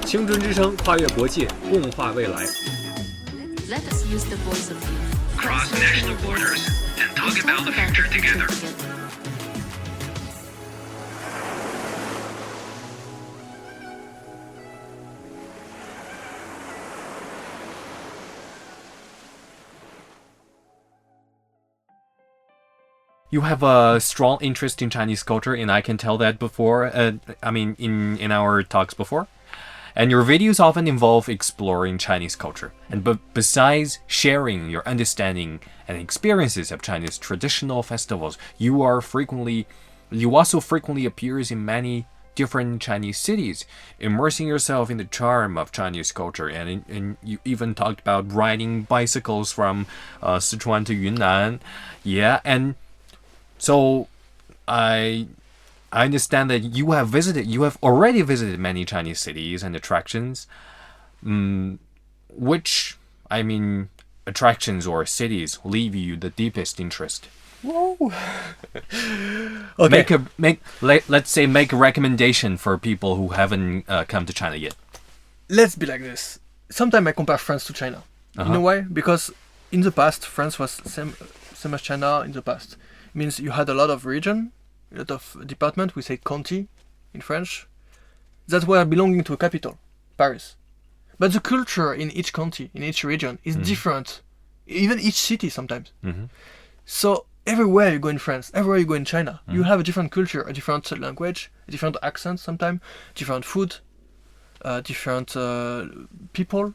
青春之声跨越国界，共话未来。 Let us use the voice of youth. Cross national borders and talk about the future together. You have a strong interest in Chinese culture, and I can tell that before. In our talks before. And your videos often involve exploring Chinese culture. And besides sharing your understanding and experiences of Chinese traditional festivals, you also frequently appears in many different Chinese cities, immersing yourself in the charm of Chinese culture. And you even talked about riding bicycles from Sichuan to Yunnan. Yeah, and so I understand that you have already visited many Chinese cities and attractions. Which attractions or cities leave you the deepest interest? Whoa. Okay. Let's say make a recommendation for people who haven't come to China yet. Let's be like this. Sometimes I compare France to China. You know why? Because in the past, France was same as China in the past. It means you had a lot of region, a lot of department. We say county in French. That were belonging to a capital, Paris. But the culture in each county, in each region, is different. Even each city sometimes. So everywhere you go in France, everywhere you go in China, you have a different culture, a different language, a different accent sometimes, different food, different people.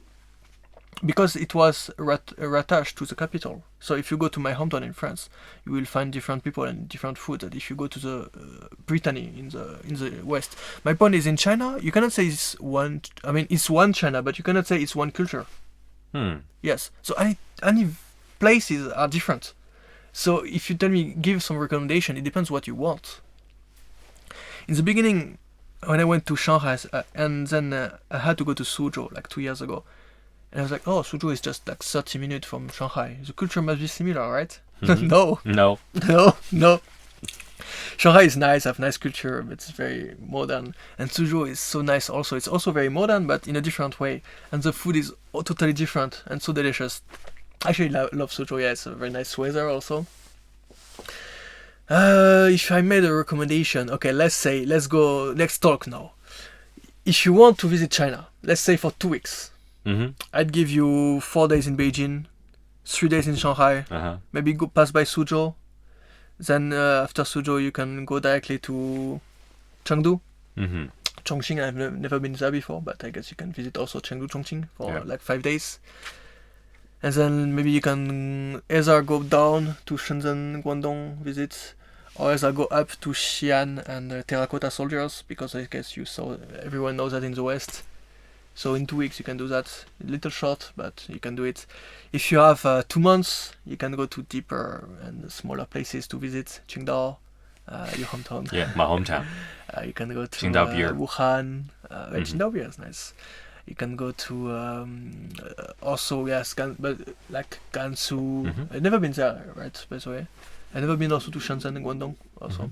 Because it was rattached to the capital. So if you go to my hometown in France, you will find different people and different food. And if you go to the Brittany in the west, my point is in China, you cannot say it's one. I mean, it's one China, but you cannot say it's one culture. Yes. So any places are different. So if you tell me give some recommendation, it depends what you want. In the beginning, when I went to Shanghai, and then I had to go to Suzhou like 2 years ago. And I was like, oh, Suzhou is just like 30 minutes from Shanghai. The culture must be similar, right? No. Shanghai is nice, have nice culture, but it's very modern. And Suzhou is so nice also. It's also very modern, but in a different way. And the food is totally different and so delicious. Actually, love Suzhou. Yeah, it's a very nice weather also. If I made a recommendation, okay, let's talk now. If you want to visit China, let's say for 2 weeks, I'd give you 4 days in Beijing, 3 days in Shanghai, maybe go pass by Suzhou. Then after Suzhou, you can go directly to Chengdu. Chongqing, I've never been there before, but I guess you can visit also Chengdu, Chongqing for like 5 days. And then maybe you can either go down to Shenzhen, Guangdong, visit, or either go up to Xi'an and Terracotta Soldiers, because I guess everyone knows that in the West. So in 2 weeks you can do that. A little short, but you can do it. If you have 2 months, you can go to deeper and smaller places to visit. Qingdao, your hometown. Yeah, my hometown. You can go to Qingdao beer. Wuhan. Qingdao beer is nice. You can go to also but like Gansu. I've never been there, right? By the way, I've never been also to Shenzhen and Guangdong also.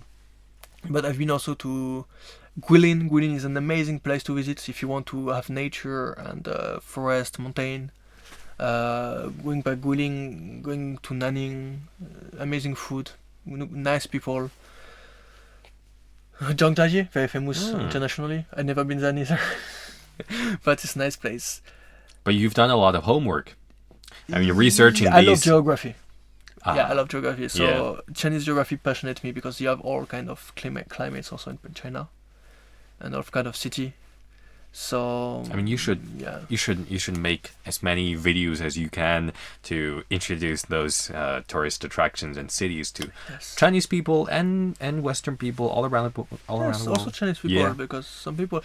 But I've been also to Guilin. Guilin is an amazing place to visit if you want to have nature and forest, mountain. Going by Guilin, going to Nanning, amazing food, nice people. Zhangjiajie, very famous internationally. I've never been there neither, but it's a nice place. But you've done a lot of homework. I mean, researching these. I love geography. I love geography. So Chinese geography passionates me because you have all kind of climates also in China, and all kind of city. So I mean, you should make as many videos as you can to introduce those tourist attractions and cities to Chinese people and Western people all around the world. Also Chinese people, because some people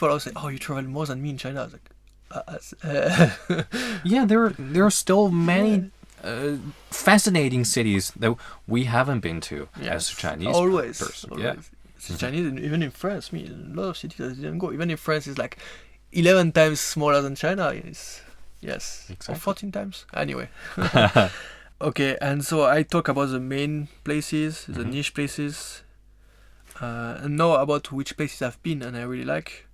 always say, "Oh, you travel more than me in China." I was like, yeah, there are still many fascinating cities that we haven't been to as Chinese person. Always. Chinese, even in France, a lot of cities I didn't go. Even in France, it's like 11 times smaller than China. Exactly. Or 14 times. Anyway. Okay, and so I talk about the main places, the niche places, and now about which places I've been and I really like.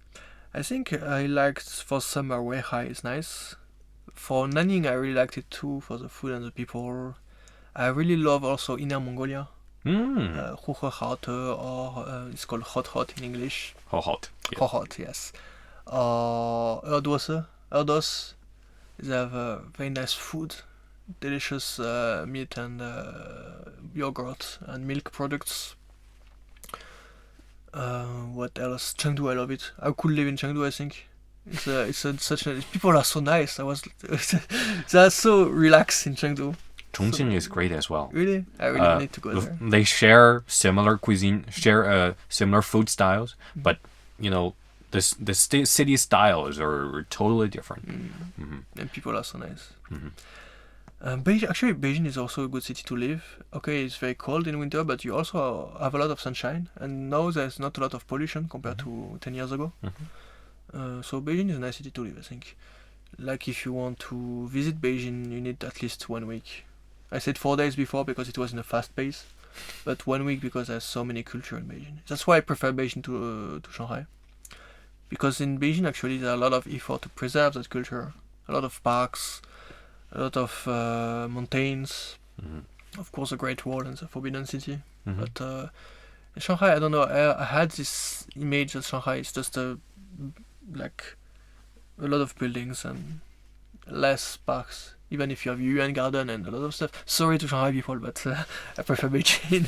I think I liked for summer Weihai is nice. For Nanning, I really liked it too for the food and the people. I really love also Inner Mongolia. Hooghout, or it's called Hot in English. Hot. Yeah. Hot, yes. Erdos. They have very nice food, delicious meat and yogurt and milk products. What else? Chengdu, I love it. I could live in Chengdu, I think. People are so nice. They are so relaxed in Chengdu. Chongqing is great as well. Really? I really need to go there. They share similar cuisine, similar food styles, but you know, the city styles are totally different. And people are so nice. Beijing is also a good city to live. Okay, it's very cold in winter, but you also have a lot of sunshine, and now there's not a lot of pollution compared to 10 years ago. So Beijing is a nice city to live, I think. Like if you want to visit Beijing, you need at least 1 week. I said 4 days before because it was in a fast pace, but 1 week because there's so many culture in Beijing. That's why I prefer Beijing to Shanghai. Because in Beijing actually there's a lot of effort to preserve that culture. A lot of parks, a lot of mountains, of course the Great Wall and the Forbidden City. But in Shanghai, I don't know, I had this image that Shanghai is just like a lot of buildings and less parks, even if you have Yuan Garden and a lot of stuff. Sorry to Shanghai people, but I prefer Beijing.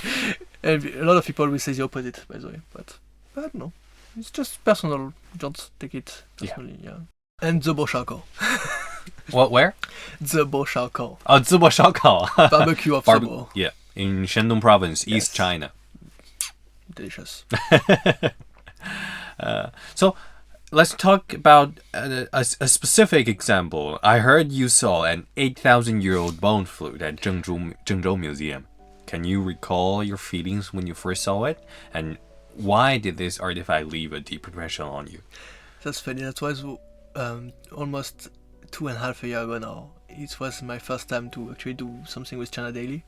And a lot of people will say the opposite, by the way, but I don't know. It's just personal. Don't take it personally. Yeah. And the Boshako. What? Where? The Boshako. Oh, Zibo Shaokao. Barbecue of Zibo. Yeah, in Shandong Province, East China. Delicious. So let's talk about a specific example. I heard you saw an 8,000-year-old bone flute at Zhengzhou Museum. Can you recall your feelings when you first saw it? And why did this artifact leave a deep impression on you? That's funny. That was almost 2.5 years ago now. It was my first time to actually do something with China Daily.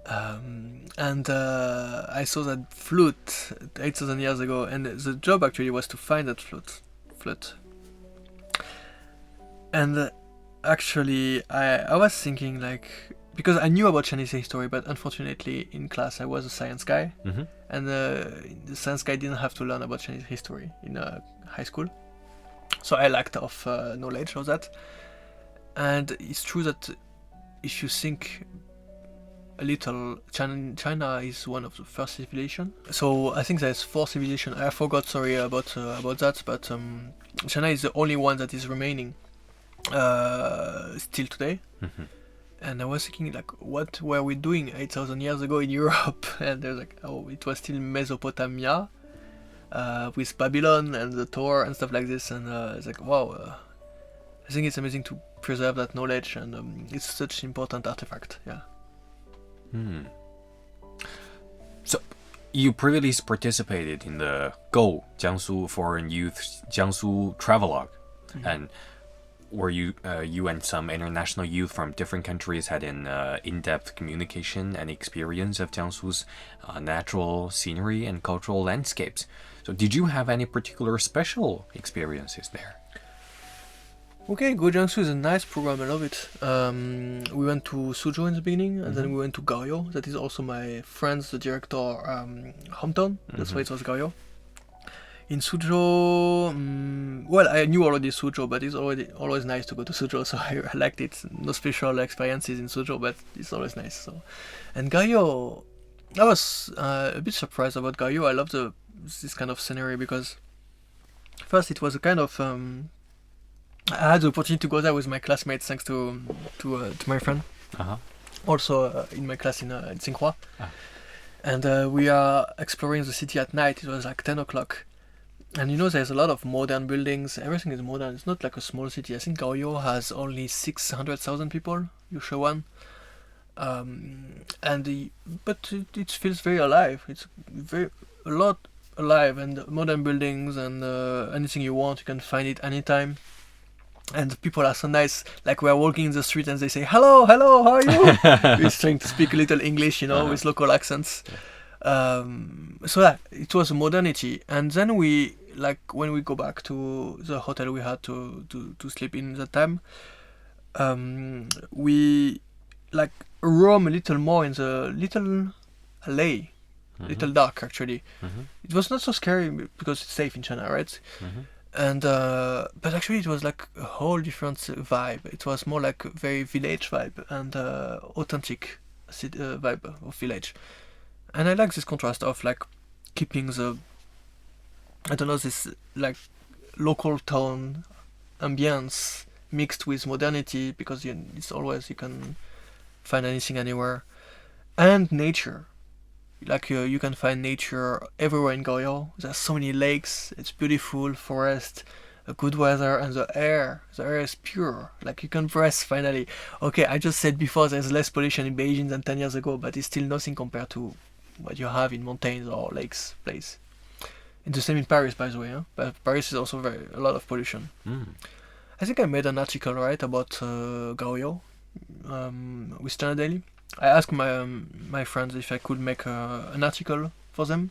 And I saw that flute 8,000 years ago, and the job actually was to find that flute. And actually, I was thinking like, because I knew about Chinese history, but unfortunately in class I was a science guy, and the science guy didn't have to learn about Chinese history in high school, so I lacked of knowledge of that. And it's true that if you think a little, China is one of the first civilization. So I think there's 4 civilizations. I forgot, sorry about that, but China is the only one that is remaining still today. And I was thinking, like, what were we doing 8,000 years ago in Europe? And there's like, oh, it was still Mesopotamia with Babylon and the Tower and stuff like this. And it's like, wow, I think it's amazing to preserve that knowledge, and it's such an important artifact. Yeah. So, you previously participated in the Go Jiangsu Foreign Youth Jiangsu Travelogue, and where you and some international youth from different countries had an in-depth communication and experience of Jiangsu's natural scenery and cultural landscapes. So, did you have any particular special experiences there? Okay, Go Jiangsu is a nice program, I love it. We went to Suzhou in the beginning, and then we went to Gaoyou. That is also my friend's, the director, hometown. That's why it was Gaoyou. In Suzhou, well, I knew already Suzhou, but it's always nice to go to Suzhou, so I liked it. No special experiences in Suzhou, but it's always nice. So, and Gaoyou, I was a bit surprised about Gaoyou. I love this kind of scenery because first it was a kind of I had the opportunity to go there with my classmates thanks to my friend. Also in my class in Tsinghua. And we are exploring the city at night. It was like 10 o'clock. And you know, there's a lot of modern buildings. Everything is modern. It's not like a small city. I think Gaoyou has only 600,000 people, Yushuan. But it feels very alive. It's a lot alive, and modern buildings, and anything you want, you can find it anytime. And people are so nice. Like, we are walking in the street and they say, hello, how are you? We're trying to speak a little English, with local accents. So yeah, it was modernity, and then we like when we go back to the hotel we had to sleep in that time. We like roam a little more in the little alley, little dark actually. It was not so scary because it's safe in China, right? And but actually it was like a whole different vibe. It was more like a very village vibe and authentic vibe of village. And I like this contrast of like keeping the, I don't know, this like local town ambience mixed with modernity, because it's always, you can find anything anywhere, and nature. Like you can find nature everywhere in Goryeo. There's so many lakes, it's beautiful, forest, a good weather, and the air is pure. Like you can breathe finally. Okay, I just said before there's less pollution in Beijing than 10 years ago, but it's still nothing compared to what you have in mountains or lakes place. It's the same in Paris, by the way. But Paris is also a lot of pollution. I think I made an article, right, about Goryeo with China Daily. I asked my friends if I could make an article for them,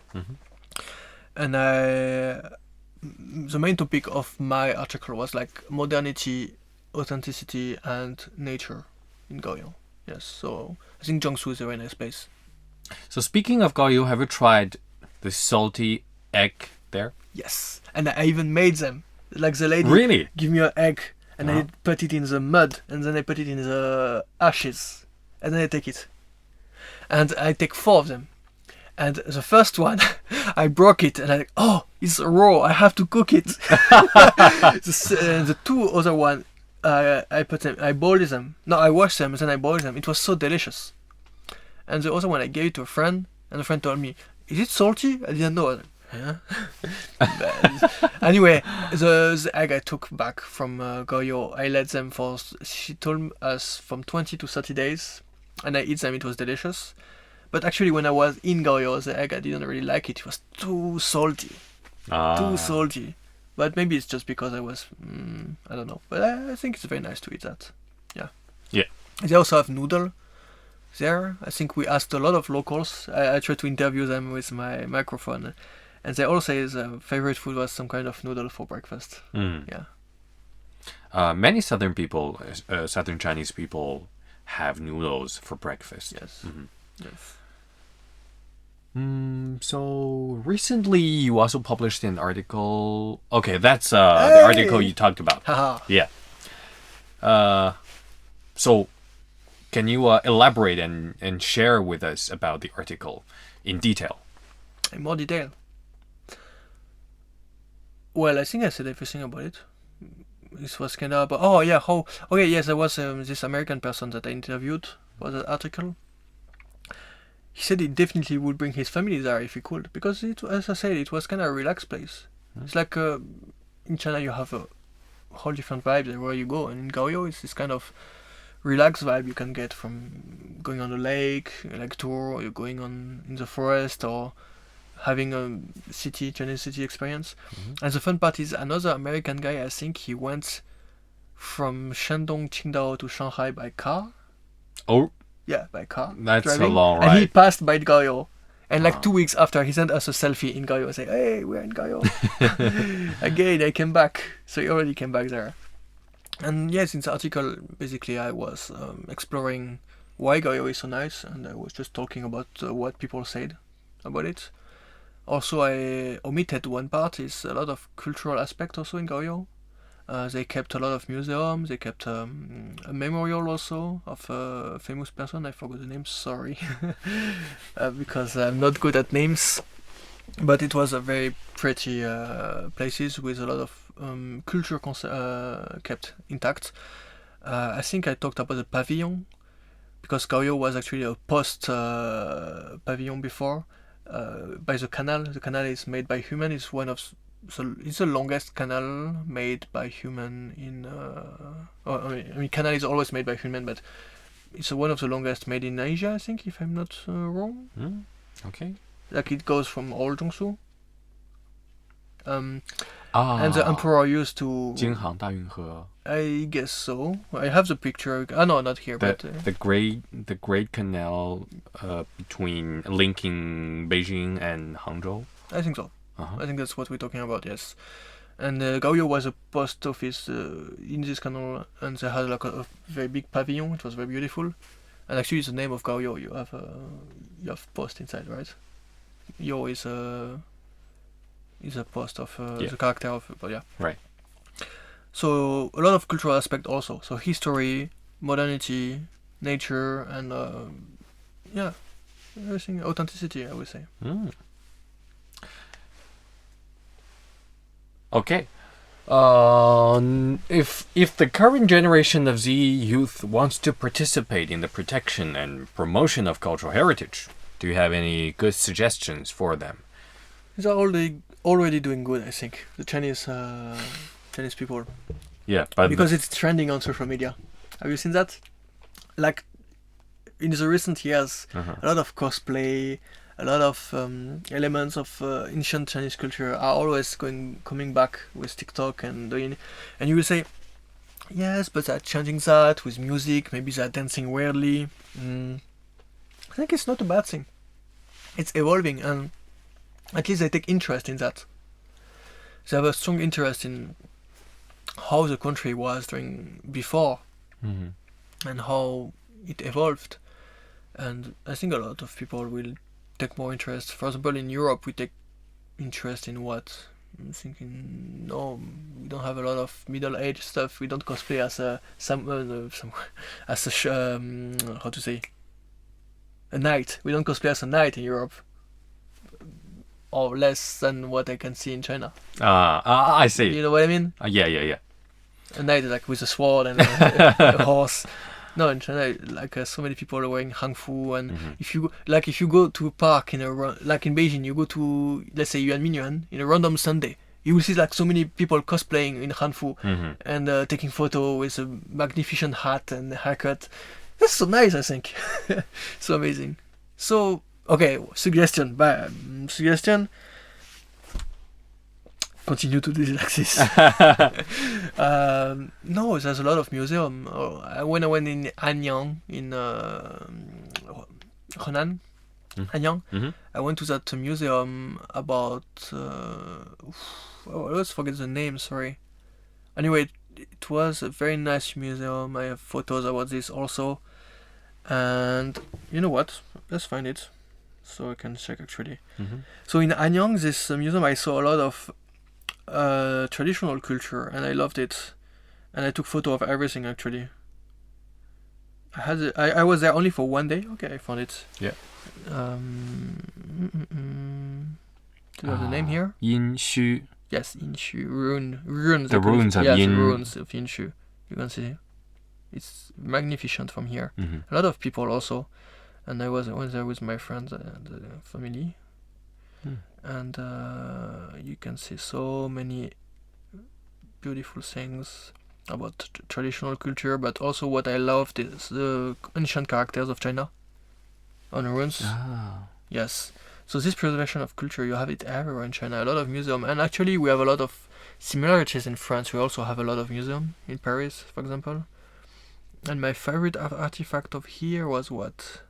and the main topic of my article was like modernity, authenticity, and nature in Goryeo. Yes, so I think Jiangsu is a very nice place. So speaking of Goryeo, have you tried the salty egg there? Yes, and I even made them. Like the lady Really? give me an egg, and I put it in the mud, and then I put it in the ashes, and then I take it. And I take 4 of them. And the first one, I broke it, and it's raw, I have to cook it. The 2 other one, I boiled them. No, I washed them, and then I boiled them. It was so delicious. And the other one, I gave it to a friend, and the friend told me, "Is it salty?" I didn't know. I was like, yeah. Anyway, the egg I took back from Goryeo, I let them for, she told us, from 20 to 30 days, and I eat them. It was delicious. But actually, when I was in Goryeo, the egg, I didn't really like it. It was too salty. Too salty. But maybe it's just because I was, I don't know. But I think it's very nice to eat that. Yeah. Yeah. They also have noodle there. I think we asked a lot of locals. I tried to interview them with my microphone. And they all say their favorite food was some kind of noodle for breakfast. Yeah. Many southern people, southern Chinese people, have noodles for breakfast. Yes. Yes. So recently you also published an article. Okay, that's the article you talked about. Haha. Yeah. So can you elaborate and share with us about the article in detail? In more detail. Well, I think I said everything about it. This was kind of about, yes, there was this American person that I interviewed for the article. He said he definitely would bring his family there if he could, because as I said, it was kind of a relaxed place. It's like in China you have a whole different vibe everywhere you go, and in Goryeo it's this kind of relaxed vibe you can get from going on a lake, like tour, or you're going on in the forest, or having a Chinese city experience. And the fun part is another American guy, I think he went from Shandong, Qingdao to Shanghai by car. Oh, Yeah, by car. that's driving. a long And he ride. passed by Goryeo. And like 2 weeks after, he sent us a selfie in Goryeo. Say, "Hey, we're in Goryeo." Again, I came back. So he already came back there. And yes, in the article, basically I was exploring why Goryeo is so nice. And I was just talking about what people said about it. Also, I omitted one part, is a lot of cultural aspect also in Goryeo. They kept a lot of museums, they kept a memorial also of a famous person, I forgot the name, sorry, because I'm not good at names. But it was a very pretty places with a lot of culture kept intact. I think I talked about the pavilion, because Goryeo was actually a post pavilion before. By the canal. The canal is made by human. It's it's the longest canal made by human in. Canal is always made by human, but it's one of the longest made in Asia, I think, if I'm not wrong. Okay. Like it goes from Old Jiangsu. and the emperor used to. 京杭大运河 I guess so. I have the picture. No, not here, the but the great canal between linking Beijing and Hangzhou. I think so. Uh-huh. I think that's what we're talking about. Yes. And Gaoyou was a post office in this canal, and they had like a very big pavilion. It was very beautiful. And actually, it's the name of Gaoyou. You have post inside, right? Yo is a post of the character of, but yeah. Right. So a lot of cultural aspect also. So history, modernity, nature, and yeah, everything, authenticity, I would say. Mm. Okay. If the current generation of Z youth wants to participate in the protection and promotion of cultural heritage, do you have any good suggestions for them? These are already doing good, I think. The Chinese people, Yeah, but because it's trending on social media. Have you seen that? Like in the recent years, a lot of cosplay, a lot of elements of ancient Chinese culture are always coming back with TikTok and you will say, yes, but they're changing that with music. Maybe they're dancing weirdly. I think it's not a bad thing. It's evolving, and at least they take interest in that. They have a strong interest in how the country was during before and how it evolved. And I think a lot of people will take more interest. For example, in Europe, we take interest in what? I'm thinking, no, we don't have a lot of middle-aged stuff. We don't cosplay as how to say, a knight. We don't cosplay as a knight in Europe, or less than what I can see in China. I see. You know what I mean? Yeah. A knight like with a sword and a horse. No, in China, like so many people are wearing hanfu, and if you go to a park like in Beijing, you go to, let's say, Yuanmingyuan in a random Sunday, you will see like so many people cosplaying in hanfu and taking photo with a magnificent hat and haircut. That's so nice, I think. So amazing. So okay, suggestion. Continue to do it like this. No, there's a lot of museum. When I went in Anyang in Henan, Anyang, I went to that museum about I always forget the name. Sorry. Anyway, it was a very nice museum. I have photos about this also. And you know what? Let's find it, so I can check actually. So in Anyang, this museum, I saw a lot of traditional culture, and I loved it, and I took photo of everything actually. I was there only for one day. Okay, I found it. Yeah. Do you have the name here? Yinshu. Yes, Yinshu ruins. The ruins of Yin. Yin. The ruins of Yinshu. You can see, it's magnificent from here. A lot of people also, and I went there with my friends and family. And you can see so many beautiful things about traditional culture, but also what I loved is the ancient characters of China on ruins. Yes. So this preservation of culture, you have it everywhere in China. A lot of museums, and actually we have a lot of similarities in France. We also have a lot of museums in Paris, for example. And my favorite artifact of here was what?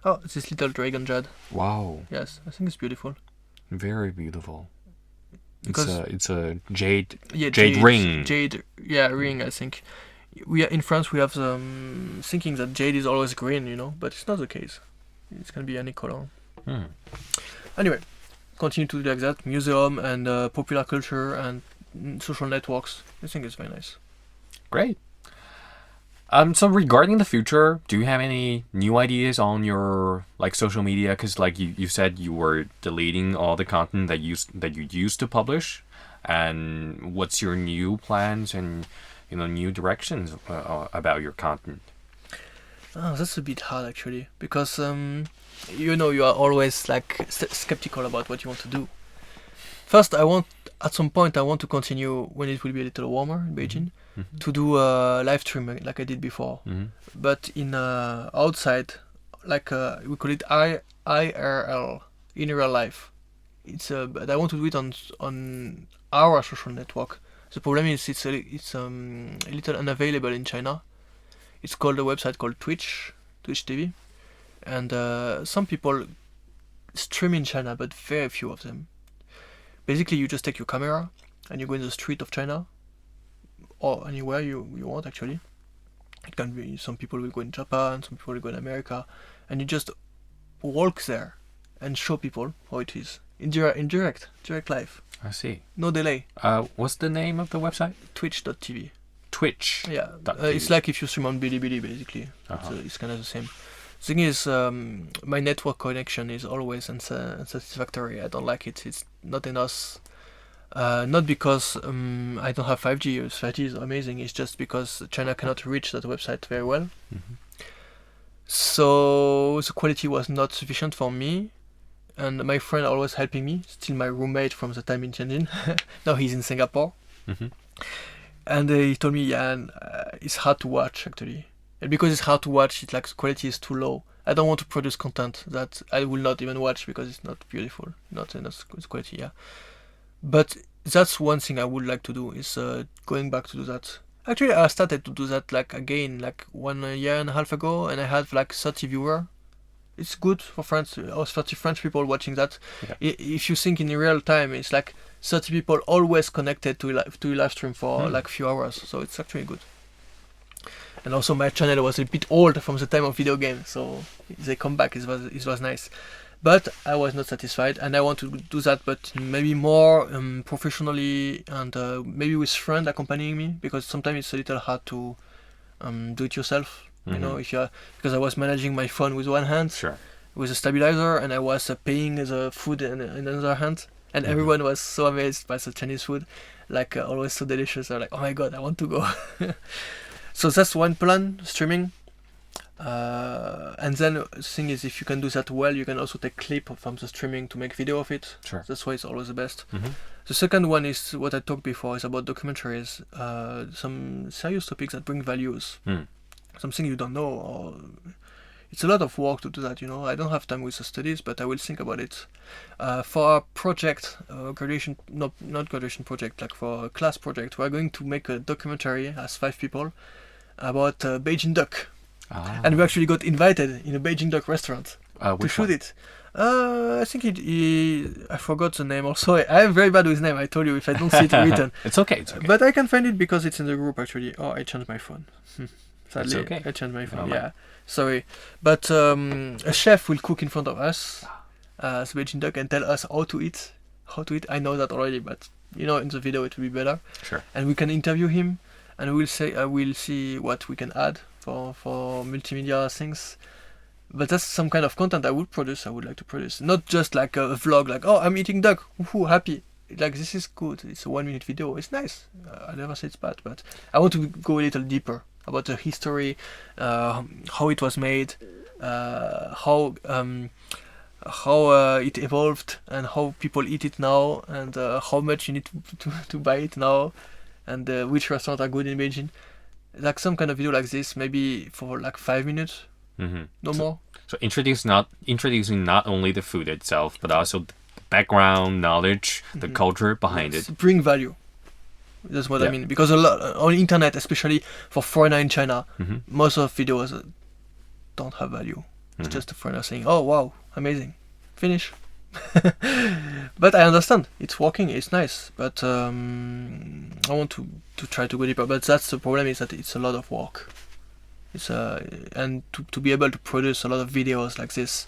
Oh, this little dragon jade. Wow. Yes, I think it's beautiful. Very beautiful. Because it's a jade ring. Jade Ring. I think in France we have thinking that jade is always green, but it's not the case. It can be any color. Anyway, continue to do like that. Museum and popular culture and social networks. I think it's very nice. Great. So regarding the future, do you have any new ideas on your social media? Because you said you were deleting all the content that you used to publish, and what's your new plans and new directions about your content? Oh, that's a bit hard actually, because you are always skeptical about what you want to do. First, at some point I want to continue when it will be a little warmer in Beijing. To do a live stream like I did before, but in outside, we call it IRL, in real life. but I want to do it on our social network. The problem is it's a little unavailable in China. It's called a website called Twitch TV, and some people stream in China, but very few of them. Basically, you just take your camera and you go in the street of China, or anywhere you want actually. It can be, some people will go in Japan, some people will go in America, and you just walk there and show people how it is in direct live, I see. no delay. What's the name of the website? Twitch.tv. Twitch. Yeah, .tv. it's like if you stream on Bilibili, basically. It's kind of the same. Thing is, my network connection is always unsatisfactory. I don't like it. It's not enough. Not because I don't have 5G. 5G is amazing. It's just because China cannot reach that website very well. So the quality was not sufficient for me. And my friend always helping me. Still my roommate from the time in Tianjin. Now he's in Singapore. And he told me, it's hard to watch actually. And because it's hard to watch, it's like the quality is too low. I don't want to produce content that I will not even watch because it's not beautiful, not enough quality. Yeah, but that's one thing I would like to do is going back to do that. Actually, I started to do that like 1 year and a half ago, and I had like 30 viewers. It's good for France. I was 30 French people watching that. Yeah. If you think in real time, it's like 30 people always connected to a live stream for like few hours. So it's actually good. And also my channel was a bit old from the time of video games, so they come back. It was nice, but I was not satisfied, and I want to do that, but maybe more professionally, and maybe with friends accompanying me, because sometimes it's a little hard to do it yourself. You know, because I was managing my phone with one hand, Sure. with a stabilizer, and I was paying the food in another hand, and everyone was so amazed by the Chinese food, like always so delicious. They're like, oh my god, I want to go. So that's one plan, streaming. And then the thing is, if you can do that well, you can also take clip from the streaming to make video of it. Sure. That's why it's always the best. The second one is what I talked before, is about documentaries, some serious topics that bring values. Something you don't know, or it's a lot of work to do that, you know. I don't have time with the studies, but I will think about it. For a project, not graduation project, like for a class project, we're going to make a documentary as 5 people about Beijing duck. And we actually got invited in a Beijing duck restaurant to shoot it. I think I forgot the name also. I am very bad with name, I told you, if I don't see it written. It's okay. But I can find it because it's in the group actually. Oh, I changed my phone. Sadly, okay. I changed my phone. Oh, Yeah, sorry. But a chef will cook in front of us, as Beijing duck, and tell us how to eat. I know that already, but you know, in the video it will be better. Sure. And we can interview him, and we'll see what we can add for multimedia things. But that's some kind of content I would like to produce. Not just like a vlog, like, oh, I'm eating duck, woohoo, happy. Like, this is good. It's a 1-minute video. It's nice. I never say it's bad, but I want to go a little deeper about the history, how it was made, how it evolved, and how people eat it now, and how much you need to buy it now, and which restaurants are good in Beijing. Like some kind of video like this, maybe for like 5 minutes, no more. So introducing not only the food itself, but also the background knowledge, the culture behind it. Bring value. That's what I mean. Because a lot on internet, especially for foreigner in China, most of videos don't have value. It's just a foreigner saying, "Oh wow, amazing, finish." But I understand it's working, it's nice. But I want to try to go deeper. But that's the problem, is that it's a lot of work. It's and to be able to produce a lot of videos like this,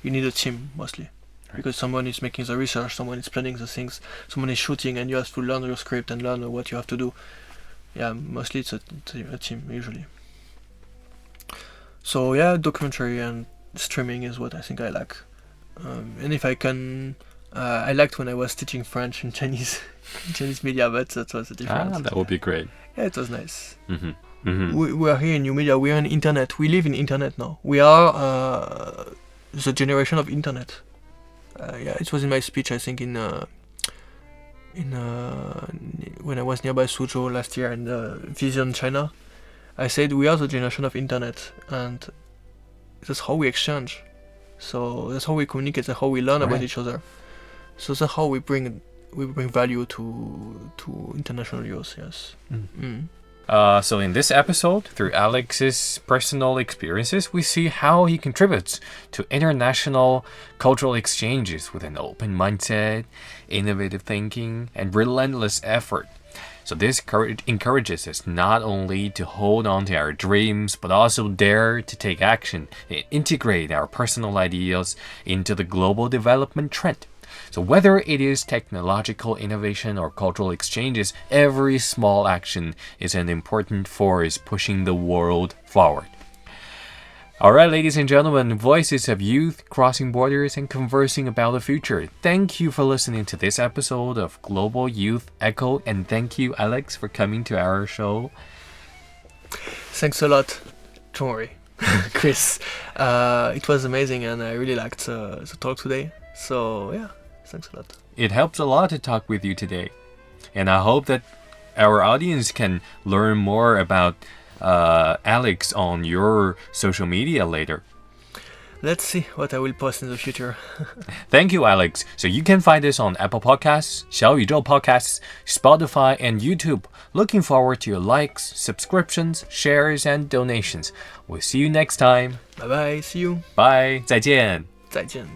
you need a team mostly. Because someone is making the research, someone is planning the things, someone is shooting, and you have to learn your script and learn what you have to do. Yeah, mostly it's a team usually. So yeah, documentary and streaming is what I think I like. And if I can, I liked when I was teaching French in Chinese media, but that was a difference. That would be great. Yeah, it was nice. We are here in New Media. We are on internet. We live in internet now. We are the generation of internet. Yeah, it was in my speech, I think, in when I was nearby Suzhou last year in Vision China. I said we are the generation of internet, and that's how we exchange. So that's how we communicate, that's how we learn about each other. So that's how we bring value to international youth. Yes. So in this episode, through Alex's personal experiences, we see how he contributes to international cultural exchanges with an open mindset, innovative thinking, and relentless effort. So this encourages us not only to hold on to our dreams, but also dare to take action and integrate our personal ideas into the global development trend. So whether it is technological innovation or cultural exchanges, every small action is an important force pushing the world forward. Alright, ladies and gentlemen, voices of youth crossing borders and conversing about the future. Thank you for listening to this episode of Global Youth Echo, and thank you, Alex, for coming to our show. Thanks a lot. Don't worry, Chris. It was amazing, and I really liked the talk today. So yeah, thanks a lot. It helps a lot to talk with you today, and I hope that our audience can learn more about Alex on your social media later. Let's see what I will post in the future. Thank you, Alex. So you can find us on Apple Podcasts, 小宇宙 Podcasts, Spotify, and YouTube. Looking forward to your likes, subscriptions, shares, and donations. We'll see you next time. Bye bye. See you. Bye. 再见. 再见.